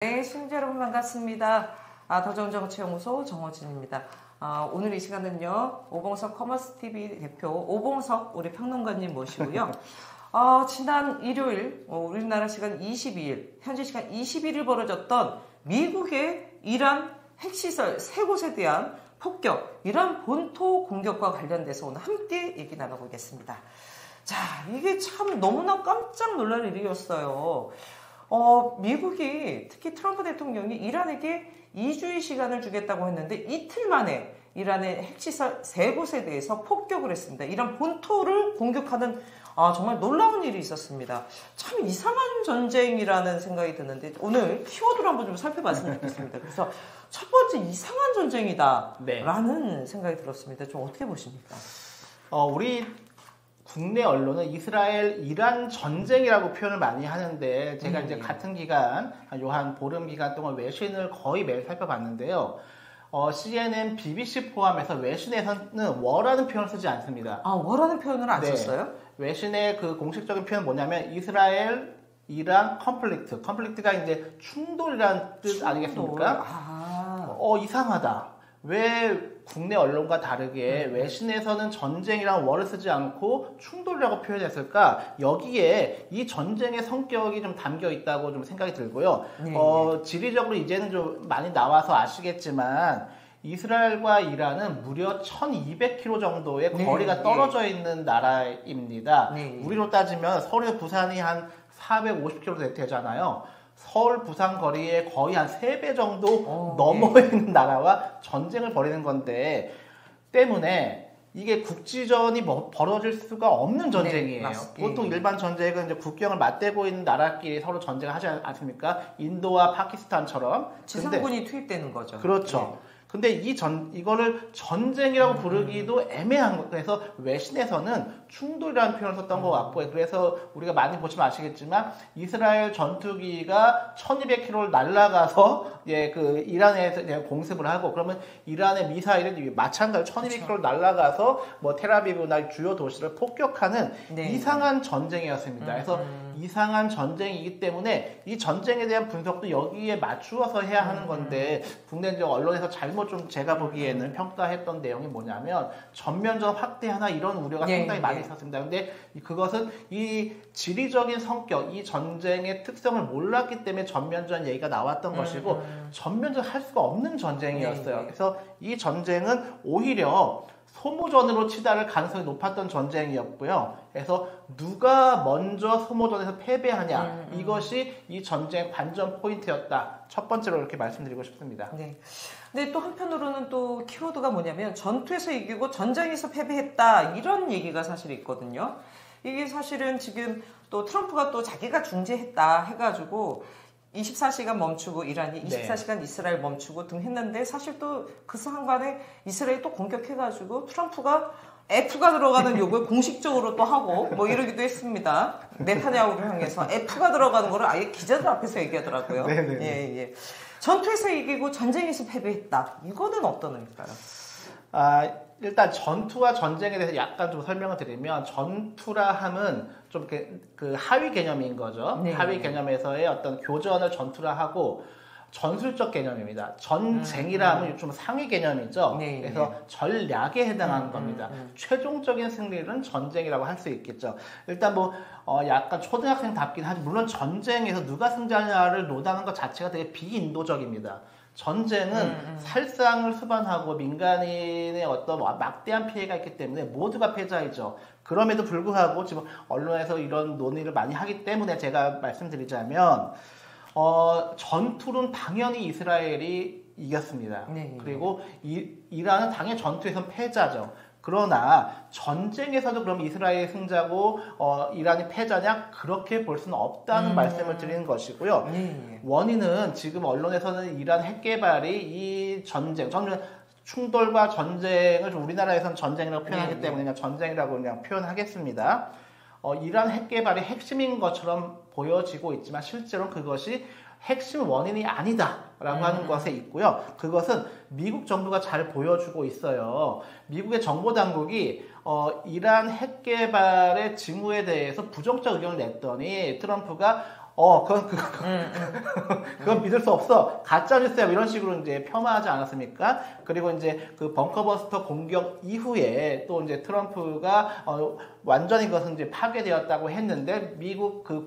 네, 시청자 여러분 반갑습니다. 더정정치연구소 정호진입니다. 오늘 이 시간은요, 오봉석 커머스TV 대표 오봉석 우리 평론가님 모시고요. 지난 일요일, 우리나라 시간 22일, 현지 시간 21일 벌어졌던 미국의 이란 핵시설 3곳에 대한 폭격, 이란 본토 공격과 관련돼서 오늘 함께 얘기 나눠보겠습니다. 자, 이게 참 너무나 깜짝 놀랄 일이었어요. 미국이 특히 트럼프 대통령이 이란에게 2주의 시간을 주겠다고 했는데 이틀 만에 이란의 핵시설 3곳에 대해서 폭격을 했습니다. 이란 본토를 공격하는 정말 놀라운 일이 있었습니다. 참 이상한 전쟁이라는 생각이 드는데 오늘 키워드를 한번 좀 살펴봤으면 좋겠습니다. 그래서 첫 번째 이상한 전쟁이다라는 생각이 들었습니다. 좀 어떻게 보십니까? 우리 국내 언론은 이스라엘 이란 전쟁이라고 표현을 많이 하는데 제가 이제 같은 기간 한 보름 기간 동안 외신을 거의 매일 살펴봤는데요. CNN, BBC 포함해서 외신에서는 워라는 표현을 쓰지 않습니다. 워라는 표현을 안 썼어요? 외신의 그 공식적인 표현은 뭐냐면 이스라엘 이란 컨플릭트가 이제 충돌이라는 뜻 아니겠습니까? 이상하다. 왜 국내 언론과 다르게 외신에서는 전쟁이라는 월을 쓰지 않고 충돌이라고 표현했을까? 여기에 이 전쟁의 성격이 좀 담겨 있다고 좀 생각이 들고요. 지리적으로 이제는 좀 많이 나와서 아시겠지만 이스라엘과 이란은 무려 1200km 정도의 거리가 떨어져 있는 나라입니다. 우리로 따지면 서울에서 부산이 한 450km 되잖아요. 서울, 부산 거리에 거의 한 3배 정도 넘어 있는 나라와 전쟁을 벌이는 건데 때문에 이게 국지전이 벌어질 수가 없는 전쟁이에요. 보통 일반 전쟁은 이제 국경을 맞대고 있는 나라끼리 서로 전쟁을 하지 않습니까? 인도와 파키스탄처럼. 지상군이 투입되는 거죠. 그렇죠. 근데 이거를 전쟁이라고 부르기도 애매한 거. 그래서 외신에서는 충돌이라는 표현을 썼던 것 같고, 그래서 우리가 많이 보시면 아시겠지만 이스라엘 전투기가 1200km를 날아가서 그 이란에 공습을 하고, 그러면 이란의 미사일은 마찬가지로 1200km를 날아가서 뭐 텔아비브나 주요 도시를 폭격하는 이상한 전쟁이었습니다. 그래서 이상한 전쟁이기 때문에 이 전쟁에 대한 분석도 여기에 맞추어서 해야 하는 건데 국내 언론에서 잘못 좀 제가 보기에는 평가했던 내용이 뭐냐면 전면전 확대하나 이런 우려가 상당히 많이 있었습니다. 근데 그것은 이 지리적인 성격, 이 전쟁의 특성을 몰랐기 때문에 전면전 얘기가 나왔던 것이고 전면전 할 수가 없는 전쟁이었어요. 그래서 이 전쟁은 오히려 소모전으로 치달을 가능성이 높았던 전쟁이었고요. 그래서 누가 먼저 소모전에서 패배하냐 이것이 이 전쟁의 관전 포인트였다. 첫 번째로 이렇게 말씀드리고 싶습니다. 근데 또 한편으로는 또 키워드가 뭐냐면 전투에서 이기고 전장에서 패배했다 이런 얘기가 사실 있거든요. 이게 사실은 지금 또 트럼프가 또 자기가 중재했다 해가지고 24시간 멈추고 이란이 24시간 이스라엘 멈추고 등 했는데 사실 또 그 상관에 이스라엘이 또 공격해가지고 트럼프가 F가 들어가는 요구를 공식적으로 또 하고 뭐 이러기도 했습니다. 네타냐후를 향해서 F가 들어가는 거를 아예 기자들 앞에서 얘기하더라고요. 전투에서 이기고 전쟁에서 패배했다. 이거는 어떤 의미일까요? 일단 전투와 전쟁에 대해서 약간 좀 설명을 드리면 전투라 함은 좀 그 하위 개념인 거죠. 하위 개념에서의 어떤 교전을 전투라 하고 전술적 개념입니다. 전쟁이라 하면 좀 상위 개념이죠. 그래서 전략에 해당하는 겁니다. 최종적인 승리는 전쟁이라고 할 수 있겠죠. 일단 약간 초등학생답긴 하지 물론 전쟁에서 누가 승자냐를 논하는 것 자체가 되게 비인도적입니다. 전쟁은 살상을 수반하고 민간인의 어떤 막대한 피해가 있기 때문에 모두가 패자이죠. 그럼에도 불구하고 지금 언론에서 이런 논의를 많이 하기 때문에 제가 말씀드리자면 전투는 당연히 이스라엘이 이겼습니다. 그리고 이란은 당연히 전투에선 패자죠. 그러나 전쟁에서도 그럼 이스라엘이 승자고 이란이 패자냐? 그렇게 볼 수는 없다는 말씀을 드리는 것이고요. 원인은 지금 언론에서는 이란 핵 개발이 이 충돌과 전쟁을 우리나라에서는 전쟁이라고 표현하기 때문에 그냥 전쟁이라고 그냥 표현하겠습니다. 이란 핵 개발이 핵심인 것처럼 보여지고 있지만 실제로는 그것이 핵심 원인이 아니다라고 하는 것에 있고요. 그것은 미국 정부가 잘 보여주고 있어요. 미국의 정보 당국이 이란 핵 개발의 징후에 대해서 부정적 의견을 냈더니 트럼프가 그건 믿을 수 없어. 가짜 뉴스야. 이런 식으로 이제 폄하하지 않았습니까? 그리고 이제 그 벙커버스터 공격 이후에 또 이제 트럼프가 완전히 그것은 이제 파괴되었다고 했는데 미국 그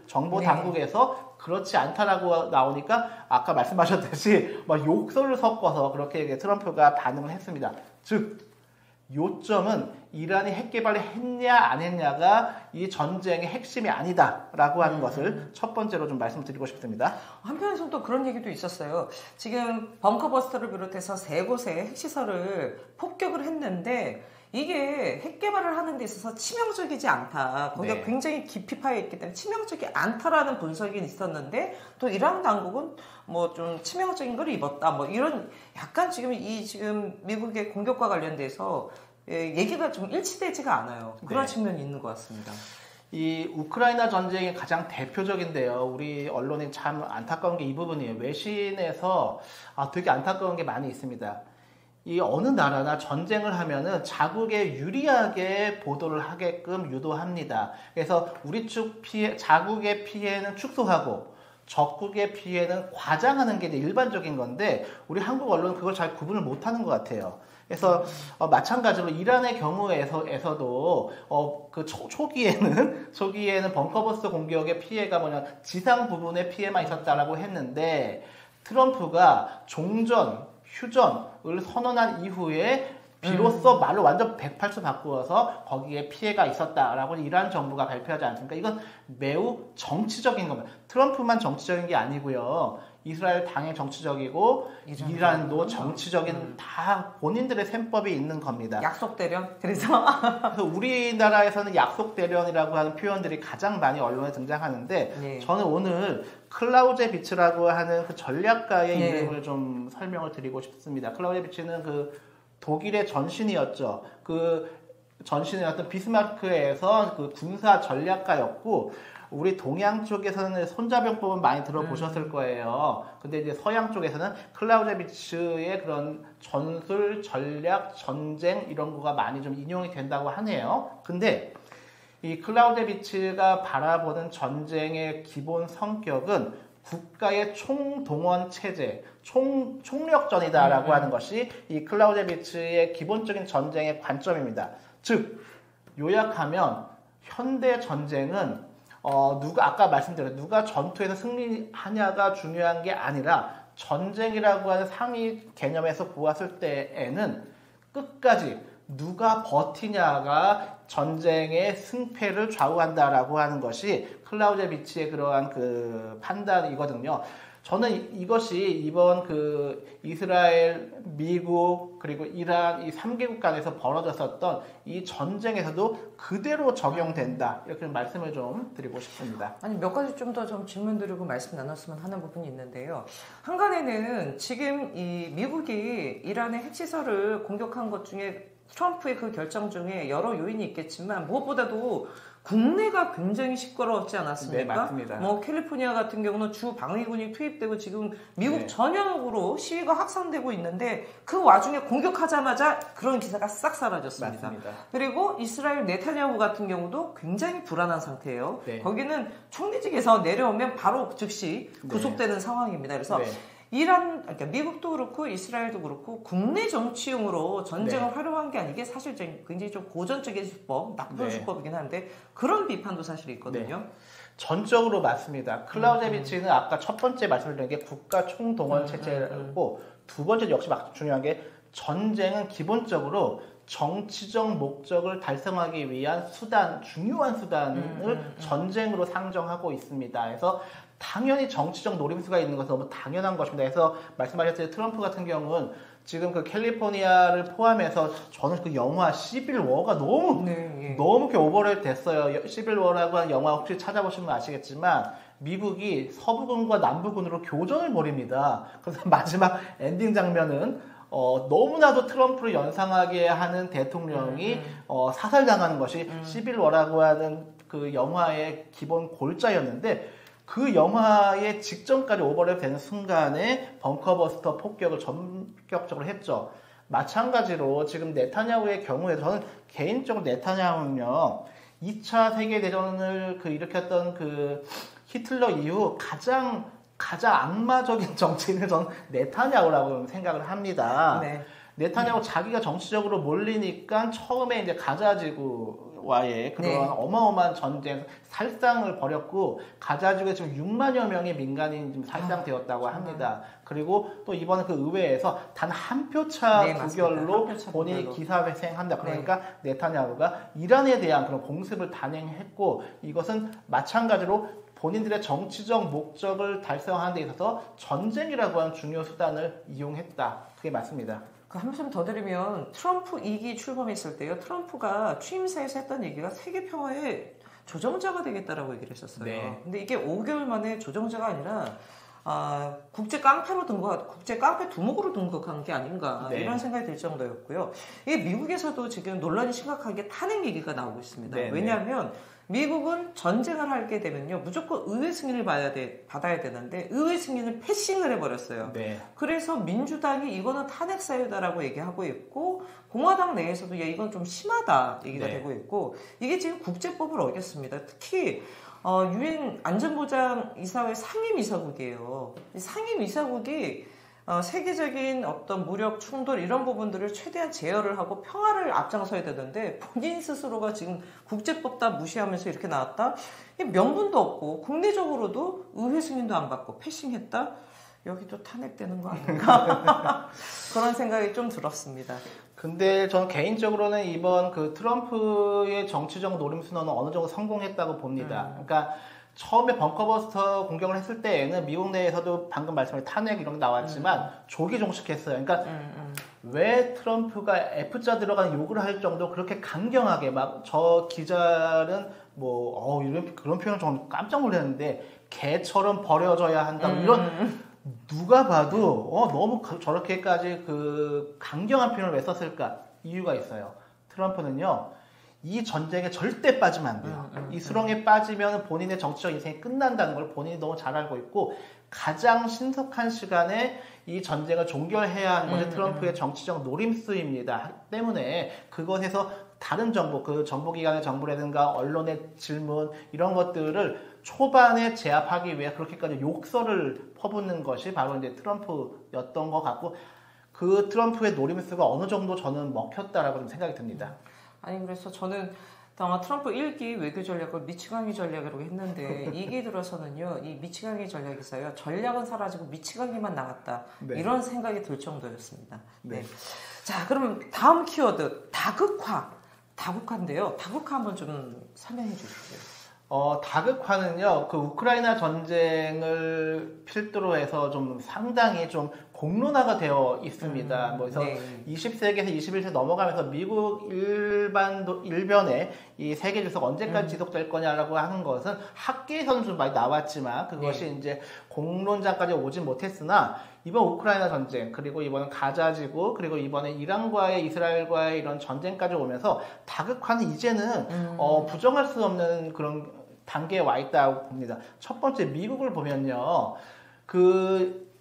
정보 당국에서 그렇지 않다라고 나오니까 아까 말씀하셨듯이 막 욕설을 섞어서 그렇게 트럼프가 반응을 했습니다. 즉 요점은 이란이 핵 개발을 했냐 안 했냐가 이 전쟁의 핵심이 아니다라고 하는 것을 첫 번째로 좀 말씀드리고 싶습니다. 한편에서는 또 그런 얘기도 있었어요. 지금 벙커버스터를 비롯해서 세 곳의 핵시설을 폭격을 했는데 이게 핵 개발을 하는 데 있어서 치명적이지 않다. 거기가 네. 굉장히 깊이 파여 있기 때문에 치명적이 않다라는 분석이 있었는데 또 이란 당국은 뭐 좀 치명적인 걸 입었다. 뭐 이런 약간 지금 미국의 공격과 관련돼서 얘기가 좀 일치되지가 않아요. 그런 네. 측면이 있는 것 같습니다. 이 우크라이나 전쟁이 가장 대표적인데요. 우리 언론이 참 안타까운 게 이 부분이에요. 외신에서 되게 안타까운 게 많이 있습니다. 이 어느 나라나 전쟁을 하면은 자국에 유리하게 보도를 하게끔 유도합니다. 그래서 우리 쪽 자국의 피해는 축소하고 적국의 피해는 과장하는 게 일반적인 건데 우리 한국 언론은 그걸 잘 구분을 못하는 것 같아요. 그래서 마찬가지로 이란의 경우에서도 그 초기에는 벙커버스터 공격의 피해가 지상 부분의 피해만 있었다라고 했는데 트럼프가 종전 휴전을 선언한 이후에 비로소 말로 완전 180도 바꾸어서 거기에 피해가 있었다라고 이란 정부가 발표하지 않습니까? 이건 매우 정치적인 겁니다. 트럼프만 정치적인 게 아니고요. 이스라엘 당연히 정치적이고 이란도 정치적인 다 본인들의 셈법이 있는 겁니다. 약속 대련? 그래서 우리나라에서는 약속 대련이라고 하는 표현들이 가장 많이 언론에 등장하는데 네. 저는 오늘 클라우제비츠라고 하는 그 전략가의 네. 이름을 좀 설명을 드리고 싶습니다. 클라우제비츠는 그 독일의 전신이었죠. 그 전신이었던 비스마르크에서 그 군사 전략가였고 우리 동양 쪽에서는 손자병법은 많이 들어보셨을 거예요. 근데 이제 서양 쪽에서는 클라우제비츠의 그런 전술, 전략, 전쟁 이런 거가 많이 좀 인용이 된다고 하네요. 근데 이 클라우제비츠가 바라보는 전쟁의 기본 성격은 국가의 총동원 체제, 총력전이다라고 하는 것이 이 클라우제비츠의 기본적인 전쟁의 관점입니다. 즉 요약하면 현대 전쟁은 아까 말씀드린 누가 전투에서 승리하냐가 중요한 게 아니라 전쟁이라고 하는 상위 개념에서 보았을 때에는 끝까지 누가 버티냐가 전쟁의 승패를 좌우한다라고 하는 것이 클라우제비츠의 그러한 그 판단이거든요. 저는 이것이 이번 그 이스라엘, 미국, 그리고 이란 이 3개국 간에서 벌어졌었던 이 전쟁에서도 그대로 적용된다. 이렇게 말씀을 좀 드리고 싶습니다. 아니, 몇 가지 좀 더 좀 질문 드리고 말씀 나눴으면 하는 부분이 있는데요. 한간에는 지금 이 미국이 이란의 핵시설을 공격한 것 중에 트럼프의 그 결정 중에 여러 요인이 있겠지만 무엇보다도 국내가 굉장히 시끄러웠지 않았습니까? 네, 맞습니다. 뭐 캘리포니아 같은 경우는 주 방위군이 투입되고 지금 미국 네. 전역으로 시위가 확산되고 있는데 그 와중에 공격하자마자 그런 기사가 싹 사라졌습니다. 맞습니다. 그리고 이스라엘 네타냐후 같은 경우도 굉장히 불안한 상태예요. 네. 거기는 총리직에서 내려오면 바로 즉시 구속되는 상황입니다. 그래서 그러니까 미국도 그렇고 이스라엘도 그렇고 국내 정치용으로 전쟁을 활용한 게 아니게 사실 굉장히 좀 고전적인 수법, 나쁜 수법이긴 한데 그런 비판도 사실 있거든요. 전적으로 맞습니다. 클라우제비치는 아까 첫 번째 말씀드린 게 국가 총동원 체제고 두 번째 역시 중요한 게 전쟁은 기본적으로 정치적 목적을 달성하기 위한 중요한 수단을 전쟁으로 상정하고 있습니다. 그래서 당연히 정치적 노림수가 있는 것은 너무 당연한 것입니다. 그래서 말씀하셨듯이 트럼프 같은 경우는 지금 그 캘리포니아를 포함해서 저는 그 영화 시빌 워가 너무 이렇게 오버랩 됐어요. 시빌 워라고 하는 영화 혹시 찾아보시면 아시겠지만 미국이 서부군과 남부군으로 교전을 벌입니다. 그래서 마지막 엔딩 장면은 너무나도 트럼프를 연상하게 하는 대통령이 사살당하는 것이 시빌 워라고 하는 그 영화의 기본 골자였는데 그 영화의 직전까지 오버랩 되는 순간에 벙커버스터 폭격을 전격적으로 했죠. 마찬가지로 지금 네타냐후의 경우에도 저는 개인적으로 네타냐후는요, 2차 세계대전을 일으켰던 그 히틀러 이후 가장 악마적인 정치인은 전 네타냐후라고 생각을 합니다. 네. 네타냐후 자기가 정치적으로 몰리니까 처음에 이제 가자지구와의 그런 네. 어마어마한 전쟁, 살상을 벌였고 가자지구에 지금 6만여 명의 민간인이 지금 살상되었다고 합니다. 그리고 또 이번에 그 의회에서 단 한 표차 네, 부결로 한 표차 본인이 부결로. 기사회생한다. 그러니까 네타냐후가 이란에 대한 그런 공습을 단행했고 이것은 마찬가지로 본인들의 정치적 목적을 달성하는 데 있어서 전쟁이라고 하는 중요 수단을 이용했다. 그게 맞습니다. 그 한 말씀 더 드리면 트럼프 2기 출범했을 때요. 트럼프가 취임사에서 했던 얘기가 세계 평화의 조정자가 되겠다라고 얘기를 했었어요. 네. 근데 이게 5개월 만에 조정자가 아니라 국제 깡패로 국제 깡패 두목으로 등극한 게 아닌가 네. 이런 생각이 들 정도였고요. 이게 미국에서도 지금 논란이 심각하게 탄핵 얘기가 나오고 있습니다. 네, 왜냐하면 미국은 전쟁을 하게 되면요 무조건 의회 승인을 받아야 되는데 의회 승인을 패싱을 해버렸어요. 네. 그래서 민주당이 이거는 탄핵 사유다라고 얘기하고 있고 공화당 내에서도 이건 좀 심하다 얘기가 네. 되고 있고 이게 지금 국제법을 어겼습니다. 특히 유엔 안전보장 이사회 상임이사국이에요. 이 상임이사국이 세계적인 어떤 무력 충돌 이런 부분들을 최대한 제어를 하고 평화를 앞장서야 되는데 본인 스스로가 지금 국제법 다 무시하면서 이렇게 나왔다? 명분도 없고 국내적으로도 의회 승인도 안 받고 패싱했다? 여기도 탄핵되는 거 아닌가? 그런 생각이 좀 들었습니다. 근데 저는 개인적으로는 이번 그 트럼프의 정치적 노림수는 어느 정도 성공했다고 봅니다. 그러니까 처음에 벙커버스터 공격을 했을 때에는 미국 내에서도 방금 말씀하신 탄핵 이런 게 나왔지만 조기 종식했어요. 그러니까 왜 트럼프가 F자 들어간 욕을 할 정도 그렇게 강경하게 막 저 기자는 뭐 이런 그런 표현을 좀 깜짝 놀랐는데 개처럼 버려져야 한다 이런 누가 봐도 너무 저렇게까지 그 강경한 표현을 왜 썼을까 이유가 있어요. 트럼프는요. 이 전쟁에 절대 빠지면 안 돼요. 이 수렁에 빠지면 본인의 정치적 인생이 끝난다는 걸 본인이 너무 잘 알고 있고 가장 신속한 시간에 이 전쟁을 종결해야 하는 것이 트럼프의 정치적 노림수입니다. 때문에 그것에서 다른 정부, 그 정보기관의 정보라든가 언론의 질문 이런 것들을 초반에 제압하기 위해 그렇게까지 욕설을 퍼붓는 것이 바로 이제 트럼프였던 것 같고 그 트럼프의 노림수가 어느 정도 저는 먹혔다라고 좀 생각이 듭니다. 아니 그래서 저는 트럼프 1기 외교 전략을 미치광이 전략이라고 했는데 2기 들어서는요 이 미치광이 전략이 있어요. 전략은 사라지고 미치광이만 나왔다. 네. 이런 생각이 들 정도였습니다. 네. 자 그럼 다음 키워드 다국화인데요. 다국화 한번 좀 설명해 주시죠. 다극화는요, 그 우크라이나 전쟁을 필두로 해서 좀 상당히 좀 공론화가 되어 있습니다. 그래서 네. 20세기에서 21세기 넘어가면서 미국 일변에 이 세계 질서가 언제까지 지속될 거냐라고 하는 것은 학계에서는 좀 많이 나왔지만 그것이 이제 공론장까지 오진 못했으나 이번 우크라이나 전쟁, 그리고 이번은 가자지구, 그리고 이번에 이란과의 이스라엘과의 이런 전쟁까지 오면서 다극화는 이제는 부정할 수 없는 그런 단계에 와 있다고 봅니다. 첫 번째 미국을 보면요.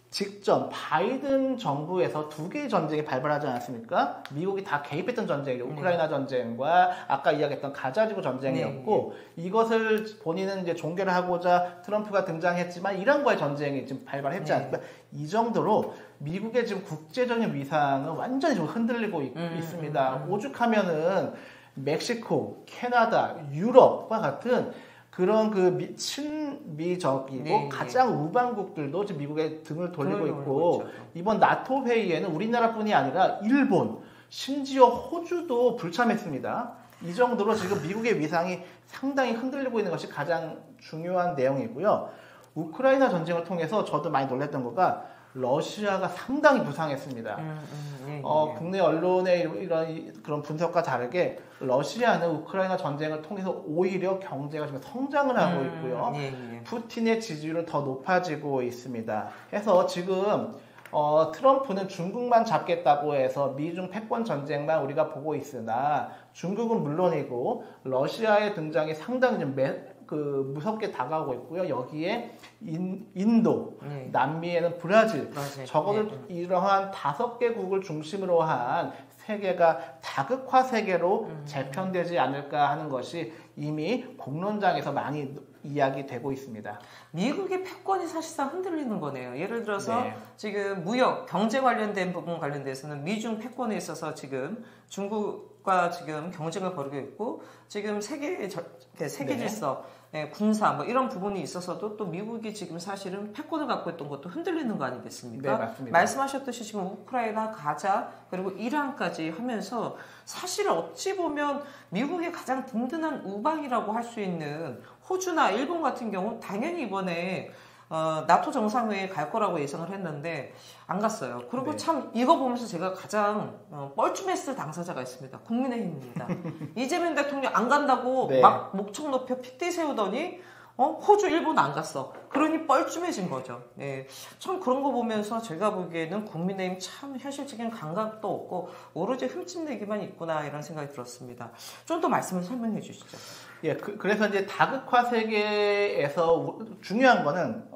직전 바이든 정부에서 두 개의 전쟁이 발발하지 않았습니까? 미국이 다 개입했던 전쟁이죠. 우크라이나 전쟁과 아까 이야기했던 가자지구 전쟁이었고 이것을 본인은 이제 종결을 하고자 트럼프가 등장했지만 이란과의 전쟁이 지금 발발했지 않습니까? 이 정도로 미국의 지금 국제적인 위상은 완전히 좀 흔들리고 있습니다. 오죽하면은 멕시코, 캐나다, 유럽과 같은 그런 친미적이고 가장 우방국들도 지금 미국의 등을 돌리고 있고 이번 나토 회의에는 우리나라뿐이 아니라 일본, 심지어 호주도 불참했습니다. 이 정도로 지금 미국의 위상이 상당히 흔들리고 있는 것이 가장 중요한 내용이고요. 우크라이나 전쟁을 통해서 저도 많이 놀랐던 거가 러시아가 상당히 부상했습니다. 국내 언론의 그런 분석과 다르게 러시아는 우크라이나 전쟁을 통해서 오히려 경제가 지금 성장을 하고 있고요. 푸틴의 지지율은 더 높아지고 있습니다. 해서 지금 트럼프는 중국만 잡겠다고 해서 미중 패권 전쟁만 우리가 보고 있으나 중국은 물론이고 러시아의 등장이 상당히 좀 무섭게 다가오고 있고요. 여기에 인도, 남미에는 브라질, 적어도 이러한 5개국을 중심으로 한 세계가 다극화 세계로 재편되지 않을까 하는 것이 이미 공론장에서 많이 이야기되고 있습니다. 미국의 패권이 사실상 흔들리는 거네요. 예를 들어서 네. 지금 무역, 경제 관련된 부분 관련돼서는 미중 패권에 있어서 지금 중국과 지금 경쟁을 벌이고 있고 지금 세계 질서, 군사 뭐 이런 부분이 있어서도 또 미국이 지금 사실은 패권을 갖고 있던 것도 흔들리는 거 아니겠습니까? 네, 맞습니다. 말씀하셨듯이 지금 우크라이나, 가자 그리고 이란까지 하면서 사실 어찌 보면 미국의 가장 든든한 우방이라고 할 수 있는 호주나 일본 같은 경우 당연히 이번에 나토 정상회의에 갈 거라고 예상을 했는데 안 갔어요. 그리고 네. 참 이거 보면서 제가 가장 뻘쭘했을 당사자가 있습니다. 국민의힘입니다. 이재명 대통령 안 간다고 네. 막 목청 높여 핏대 세우더니 호주, 일본 안 갔어. 그러니 뻘쭘해진 거죠. 네. 참 그런 거 보면서 제가 보기에는 국민의힘 참 현실적인 감각도 없고 오로지 흠집내기만 있구나 이런 생각이 들었습니다. 좀 더 말씀을 설명해 주시죠. 예, 그래서 이제 다극화 세계에서 중요한 건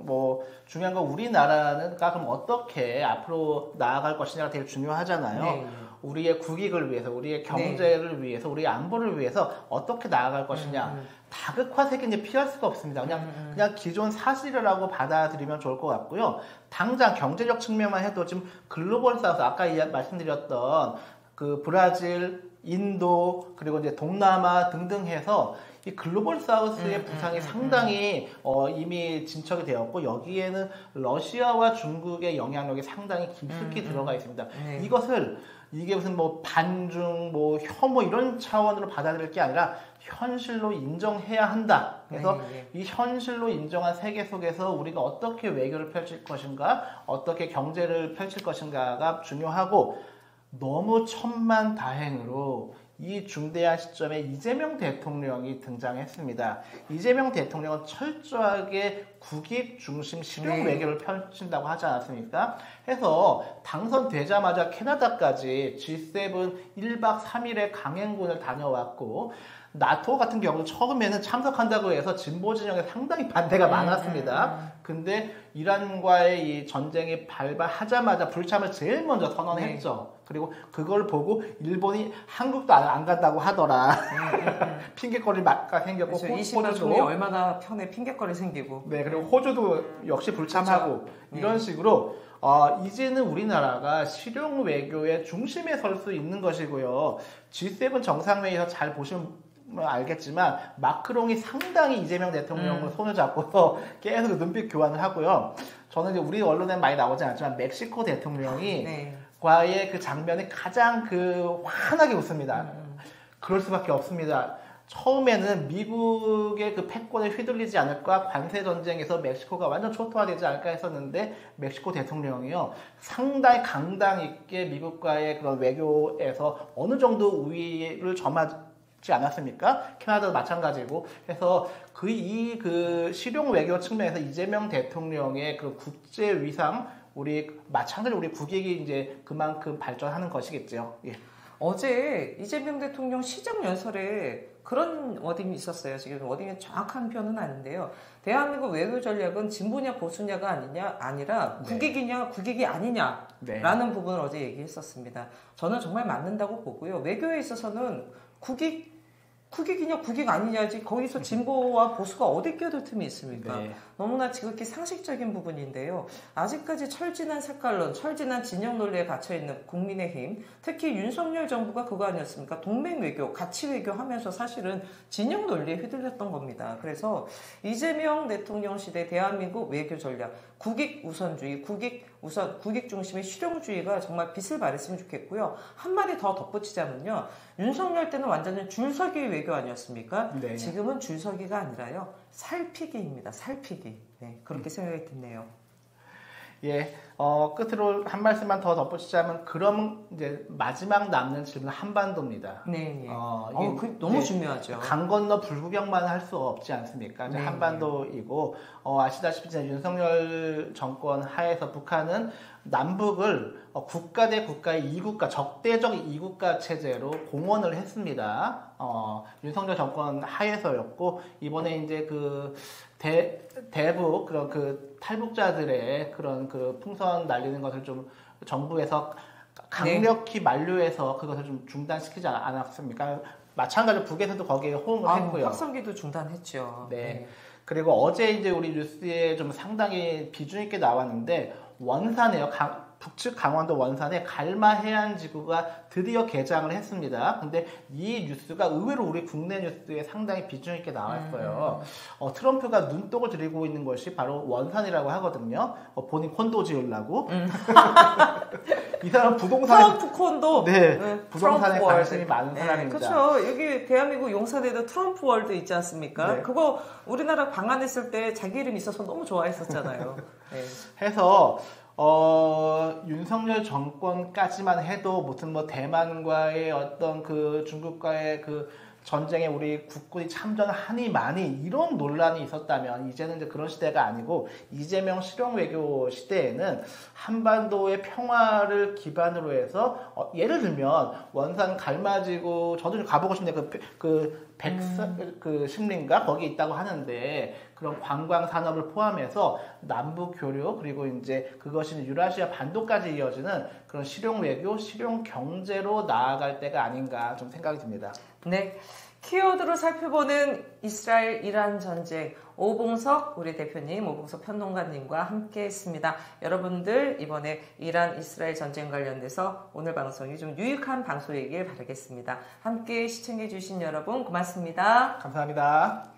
우리나라는 그럼 어떻게 앞으로 나아갈 것이냐가 되게 중요하잖아요. 네. 우리의 국익을 위해서, 우리의 경제를 네. 위해서, 우리의 안보를 위해서 어떻게 나아갈 것이냐. 다극화 세계는 이제 피할 수가 없습니다. 그냥 기존 사실이라고 받아들이면 좋을 것 같고요. 당장 경제적 측면만 해도 지금 글로벌 사우스, 아까 말씀드렸던 그 브라질, 인도, 그리고 이제 동남아 등등 해서 이 글로벌 사우스의 부상이 상당히 이미 진척이 되었고 여기에는 러시아와 중국의 영향력이 상당히 깊숙이 들어가 있습니다. 네. 이게 무슨 뭐 반중, 뭐 혐오 이런 차원으로 받아들일 게 아니라 현실로 인정해야 한다. 그래서 이 현실로 인정한 세계 속에서 우리가 어떻게 외교를 펼칠 것인가, 어떻게 경제를 펼칠 것인가가 중요하고 너무 천만다행으로 이 중대한 시점에 이재명 대통령이 등장했습니다. 이재명 대통령은 철저하게 국익 중심 실용 외교를 펼친다고 하지 않았습니까? 해서 당선되자마자 캐나다까지 G7 1박 3일의 강행군을 다녀왔고 나토 같은 경우는 처음에는 참석한다고 해서 진보 진영에 상당히 반대가 많았습니다. 근데 이란과의 이 전쟁이 발발하자마자 불참을 제일 먼저 선언했죠. 그리고 그걸 보고 일본이 한국도 안 간다고 하더라. 핑계거리가 생겼고 호주도 얼마나 편에 핑계거리 생기고. 네, 그리고 호주도 역시 불참하고 이런 식으로 이제는 우리나라가 실용 외교의 중심에 설 수 있는 것이고요. G7 정상회의에서 잘 보시면 알겠지만 마크롱이 상당히 이재명 대통령을 손을 잡고서 계속 눈빛 교환을 하고요. 저는 이제 우리 언론에 많이 나오지 않지만 멕시코 대통령이 과의 그 장면이 가장 환하게 웃습니다. 그럴 수밖에 없습니다. 처음에는 미국의 그 패권에 휘둘리지 않을까, 관세 전쟁에서 멕시코가 완전 초토화되지 않을까 했었는데 멕시코 대통령이요 상당히 강당 있게 미국과의 그런 외교에서 어느 정도 우위를 점하지 않았습니까? 캐나다도 마찬가지고 해서 그 실용 외교 측면에서 이재명 대통령의 그 국제 위상 마찬가지로 우리 국익이 이제 그만큼 발전하는 것이겠죠. 예. 어제 이재명 대통령 시정연설에 그런 워딩이 있었어요. 지금 워딩이 정확한 표현은 아닌데요. 대한민국 외교 전략은 진보냐 보수냐가 아니라 국익이냐 국익이 아니냐라는 부분을 어제 얘기했었습니다. 저는 정말 맞는다고 보고요. 외교에 있어서는 국익이냐 국익 아니냐지 거기서 진보와 보수가 어디 끼어들 틈이 있습니까? 너무나 지극히 상식적인 부분인데요. 아직까지 철진한 색깔론, 철진한 진영 논리에 갇혀있는 국민의힘, 특히 윤석열 정부가 그거 아니었습니까? 동맹 외교, 가치 외교 하면서 사실은 진영 논리에 휘둘렸던 겁니다. 그래서 이재명 대통령 시대 대한민국 외교 전략, 국익 우선주의, 국익 중심의 실용주의가 정말 빛을 발했으면 좋겠고요. 한 마디 더 덧붙이자면요. 윤석열 때는 완전히 줄서기 외교 아니었습니까? 네. 지금은 줄서기가 아니라요. 살피기입니다. 살피기. 네, 그렇게 생각이 드네요. 예, 끝으로 한 말씀만 더 덧붙이자면, 그럼 이제 마지막 남는 질문은 한반도입니다. 네, 너무 중요하죠. 강 건너 불구경만 할 수 없지 않습니까? 이제 한반도이고, 아시다시피 이제 윤석열 정권 하에서 북한은 남북을 국가 대 국가의 이국가, 적대적 이국가 체제로 공언을 했습니다. 윤석열 정권 하에서였고, 이번에 이제 대북 그런 탈북자들의 그런 풍선 날리는 것을 좀 정부에서 강력히 만류해서 그것을 좀 중단시키지 않았습니까? 마찬가지로 북에서도 거기에 호응을 했고요. 확성기도 중단했죠. 네. 그리고 어제 이제 우리 뉴스에 좀 상당히 비중 있게 나왔는데 원산에요. 북측 강원도 원산에 갈마 해안지구가 드디어 개장을 했습니다. 근데 이 뉴스가 의외로 우리 국내 뉴스에 상당히 비중 있게 나왔어요. 트럼프가 눈독을 들이고 있는 것이 바로 원산이라고 하거든요. 본인 콘도 지으려고. 이 사람은 부동산 트럼프 콘도. 네, 네, 부동산에 트럼프 관심이 월드. 많은 사람입니다. 그렇죠. 여기 대한민국 용산에도 트럼프 월드 있지 않습니까? 네. 그거 우리나라 방한했을 때 자기 이름 있어서 너무 좋아했었잖아요. 네. 해서 윤석열 정권까지만 해도 무슨 뭐 대만과의 어떤 그 중국과의 그 전쟁에 우리 국군이 참전하니 많이 이런 논란이 있었다면 이제는 이제 그런 시대가 아니고 이재명 실용 외교 시대에는 한반도의 평화를 기반으로 해서 예를 들면 원산 갈마지구 저도 좀 가보고 싶네 그 심린가 거기 있다고 하는데 그런 관광 산업을 포함해서 남북 교류 그리고 이제 그것이 유라시아 반도까지 이어지는 그런 실용 외교, 실용 경제로 나아갈 때가 아닌가 좀 생각이 듭니다. 네. 키워드로 살펴보는 이스라엘 이란 전쟁 오봉석 우리 대표님, 오봉석 평론가님과 함께 했습니다. 여러분들 이번에 이란 이스라엘 전쟁 관련돼서 오늘 방송이 좀 유익한 방송이길 바라겠습니다. 함께 시청해 주신 여러분 고맙습니다. 감사합니다.